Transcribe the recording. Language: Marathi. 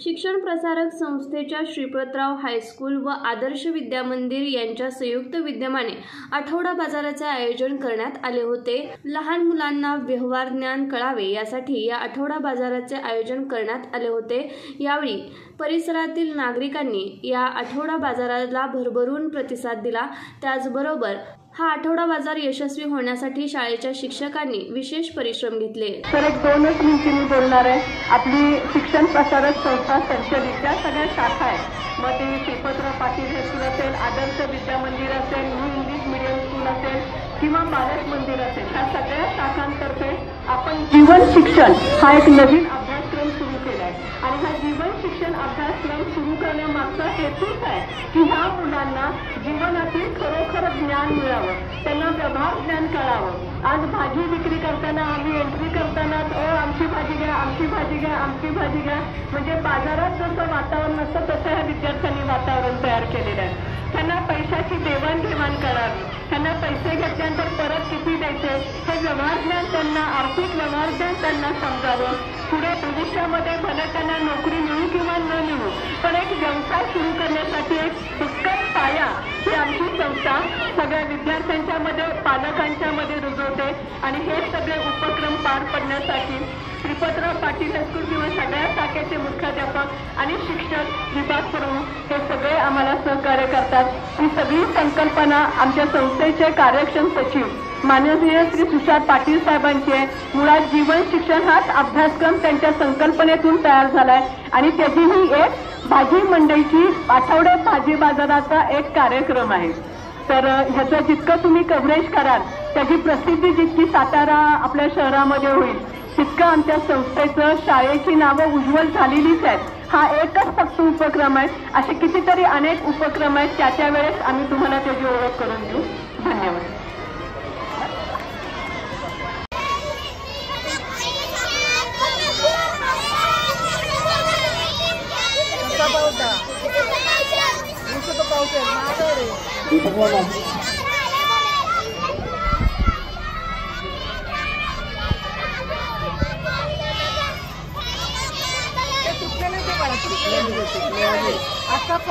शिक्षण प्रसारक संस्थेच्या श्रीपतराव हायस्कूल व आदर्श विद्यामंदिर यांच्या संयुक्त विद्यमाने आठवडा बाजाराचे आयोजन करण्यात आले होते। लहान मुलांना व्यवहार ज्ञान कळावे यासाठी या आठवडा बाजाराचे आयोजन करण्यात आले होते। यावेळी परिसरातील नागरिकांनी या आठवडा बाजाराला भरभरून प्रतिसाद दिला। त्याचबरोबर हा आठवडा बाजार यशस्वी होण्यासाठी शाळेच्या शिक्षकांनी विशेष परिश्रम घेतले। तर एक दोनच मिनिटे मी बोलणार आहे। आपली शिक्षण प्रसारक संस्था संचलितच्या सगळ्या शाखा आहेत। मग ते श्रीपतराव पाटील हायस्कूल असेल, आदर्श विद्यामंदिर असेल, न्यू इंग्लिश मीडियम स्कूल असेल किंवा बालक मंदिर असेल, ह्या सगळ्या शाखांतर्फे आपण जीवन शिक्षण हा एक नवीन अभ्यासक्रम सुरू केला आहे। आणि हा जीवन शिक्षण अभ्यासक्रम सुरू करण्यामागचा हेतूच आहे की ह्या मुलांना जीवनातील खरोखर ज्ञान मिळावं, त्यांना व्यवहार ज्ञान कळावं। आज भाजी विक्री करताना आम्ही एंट्री करताना आमची भाजी घ्या, आमची भाजी घ्या, आमची भाजी घ्या, म्हणजे बाजारात जसं वातावरण असतं तसं ह्या विद्यार्थ्यांनी वातावरण तयार केलेलं आहे। त्यांना पैशाची देवाणघेवाण करावी, त्यांना पैसे घेतल्यानंतर परत किती द्यायचे हे व्यवहार ज्ञान त्यांना, आर्थिक व्यवहार ज्ञान त्यांना समजावं। पुढे भविष्यामध्ये भले त्यांना नोकरी मिळू किंवा न मिळू, पण एक व्यवसाय सुरू करण्यासाठी एक भक्कम पाया ही आमची संस्था सगळ्या विद्यार्थ्यांच्या मध्ये, पालकांच्या मध्ये रुजवते। आणि हे सगळे उपक्रम पार पडण्यासाठी श्रीपतराव पाटील हायस्कूल किंवा सगळ्या शाखेचे मुख्याध्यापक आणि शिक्षक विभाग प्रमुख हे सगळे आम्हाला सहकार्य करतात। ही सगळी संकल्पना आमच्या संस्थेचे कार्यक्षम सचिव माननीय श्री तुषार पाटील साहेबांची आहे। मुळात जीवन शिक्षण हाच अभ्यासक्रम त्यांच्या संकल्पनेतून तयार झालाय आणि त्याची ही एक भाजी मंडईची आठवड्यात भाजी बाजाराचा एक कार्यक्रम आहे। तर ह्याचं जितकं तुम्ही कव्हरेज कराल, त्याची प्रसिद्धी जितकी सातारा आपल्या शहरामध्ये होईल, तितकं आमच्या संस्थेचं, शाळेची नावं उज्ज्वल झालेलीच आहेत। हा एकच फक्त उपक्रम आहे, असे कितीतरी अनेक उपक्रम आहेत, त्या वेळेस आम्ही तुम्हाला त्याची ओळख करून देऊ। धन्यवाद। आता